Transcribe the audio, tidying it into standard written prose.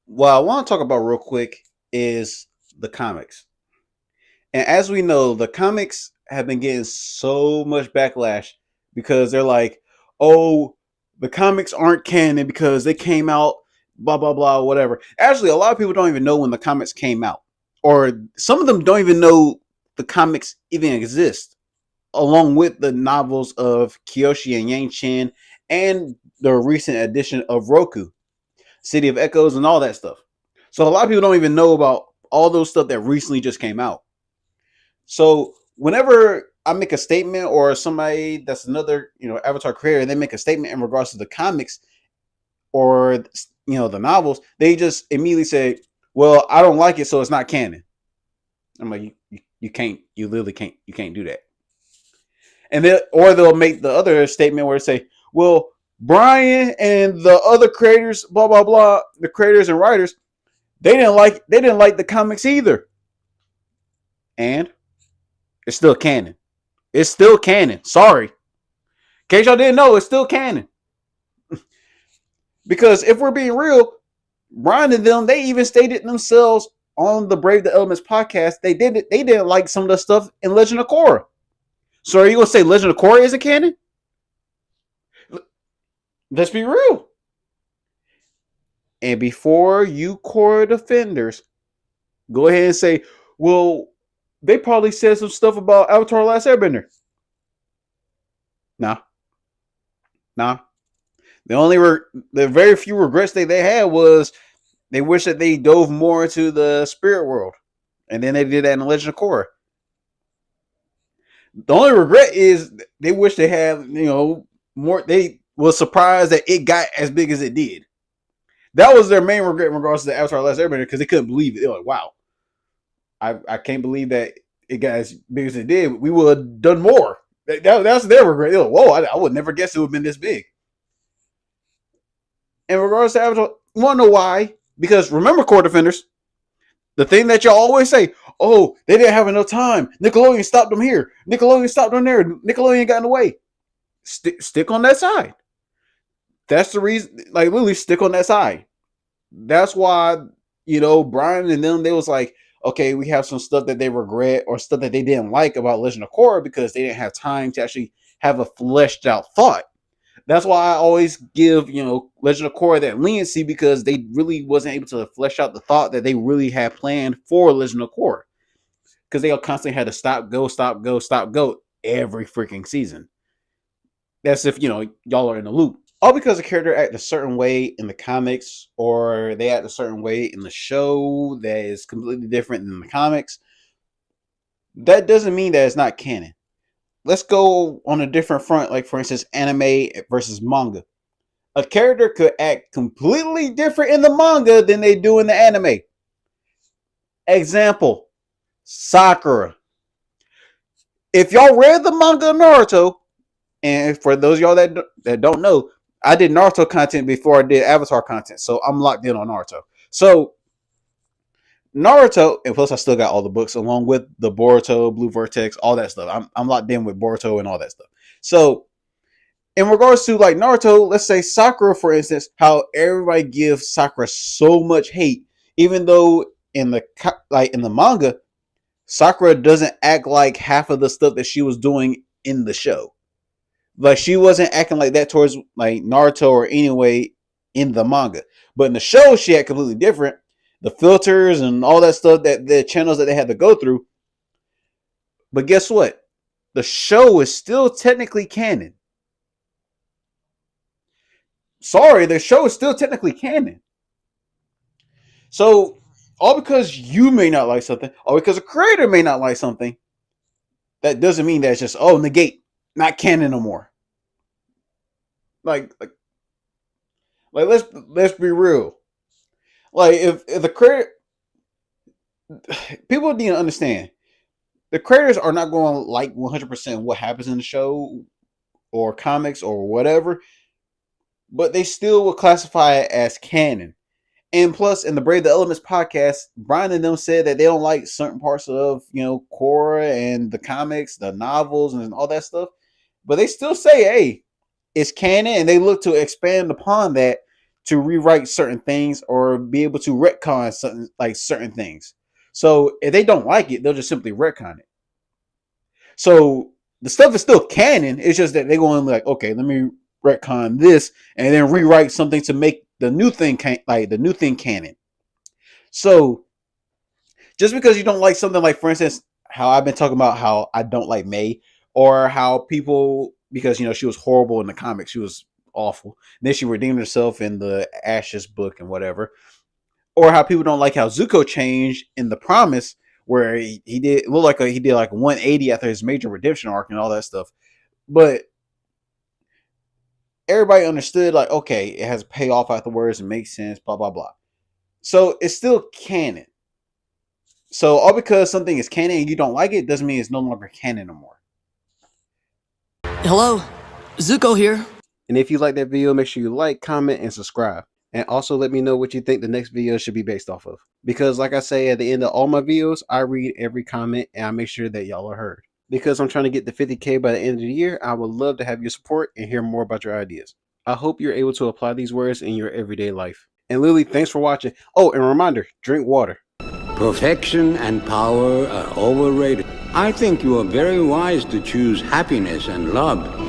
what I want to talk about real quick is the comics. And as we know, the comics have been getting so much backlash because they're like, oh, the comics aren't canon because they came out, blah, blah, blah, whatever. Actually, a lot of people don't even know when the comics came out. Or some of them don't even know the comics even exist, along with the novels of Kyoshi and Yang Chen and the recent edition of Roku, City of Echoes, and all that stuff. So a lot of people don't even know about all those stuff that recently just came out. So whenever I make a statement or somebody that's another, avatar creator, they make a statement in regards to the comics or the novels, they just immediately say, "Well, I don't like it, so it's not canon." I'm like, you can't, you literally can't, you can't do that. And then, or they'll make the other statement where they say, "Well, Brian and the other creators, blah blah blah, the creators and writers, they didn't like the comics either." And it's still canon. It's still canon. Sorry. In case y'all didn't know, it's still canon. Because if we're being real, Brian and them, they even stated themselves on the Brave the Elements podcast, they didn't like some of the stuff in Legend of Korra. So are you gonna say Legend of Korra isn't canon? Let's be real. And before you Korra defenders, go ahead and say, well, they probably said some stuff about Avatar Last Airbender. Nah. Nah. The very few regrets they had was they wish that they dove more into the spirit world. And then they did that in Legend of Korra. The only regret is they wish they had, more. They was surprised that it got as big as it did. That was their main regret in regards to the Avatar Last Airbender because they couldn't believe it. They're like, wow, I can't believe that it got as big as it did. We would have done more. That's their regret. They're like, whoa, I would never guess it would have been this big. In regards to Avatar, you want to know why? Because remember, core defenders, the thing that y'all always say, oh, they didn't have enough time. Nickelodeon stopped them here. Nickelodeon stopped them there. Nickelodeon got in the way. Stick on that side. That's the reason. Like, literally, stick on that side. That's why, Brian and them, they was like, okay, we have some stuff that they regret or stuff that they didn't like about Legend of Korra because they didn't have time to actually have a fleshed out thought. That's why I always give, Legend of Korra that leniency because they really wasn't able to flesh out the thought that they really had planned for Legend of Korra. Because they all constantly had to stop, go, stop, go, stop, go every freaking season. That's if, y'all are in the loop. All because a character act a certain way in the comics or they act a certain way in the show that is completely different than the comics. That doesn't mean that it's not canon. Let's go on a different front, like for instance, anime versus manga. A character could act completely different in the manga than they do in the anime. Example, Sakura. If y'all read the manga of Naruto, and for those of y'all that don't know, I did Naruto content before I did Avatar content, so I'm locked in on Naruto. So Naruto, and plus I still got all the books along with the Boruto, Blue Vortex, all that stuff. I'm locked in with Boruto and all that stuff. So in regards to like Naruto, let's say Sakura, for instance, how everybody gives Sakura so much hate, even though in the manga, Sakura doesn't act like half of the stuff that she was doing in the show. Like she wasn't acting like that towards like Naruto or anyway in the manga. But in the show, she had completely different. The filters and all that stuff that the channels that they had to go through. But guess what? The show is still technically canon. Sorry, the show is still technically canon. So all because you may not like something, or because a creator may not like something, that doesn't mean that it's just negate, not canon no more. Like let's be real. Like if the creator, people need to understand, the creators are not going to like 100% what happens in the show or comics or whatever, but they still will classify it as canon. And plus, in the Brave the Elements podcast, Brian and them said that they don't like certain parts of, Korra and the comics, the novels, and all that stuff. But they still say, hey, it's canon, and they look to expand upon that to rewrite certain things or be able to retcon certain things. So if they don't like it, they'll just simply retcon it. So the stuff is still canon. It's just that they're going like, okay, let me retcon this and then rewrite something to make the new thing canon. So just because you don't like something, like for instance, how I've been talking about how I don't like May, or how people, because she was horrible in the comics, she was awful. And then she redeemed herself in the Ashes book and whatever. Or how people don't like how Zuko changed in The Promise, where he did look like he did like 180 after his major redemption arc and all that stuff. But everybody understood, like, okay, it has a payoff afterwards, it makes sense, blah blah blah. So it's still canon. So all because something is canon and you don't like it doesn't mean it's no longer canon no more. Hello, Zuko here. And if you like that video, make sure you like, comment, and subscribe. And also let me know what you think the next video should be based off of. Because like I say at the end of all my videos, I read every comment and I make sure that y'all are heard. Because I'm trying to get to 50K by the end of the year, I would love to have your support and hear more about your ideas. I hope you're able to apply these words in your everyday life. And Lily, thanks for watching. Oh, and a reminder, drink water. Perfection and power are overrated. I think you are very wise to choose happiness and love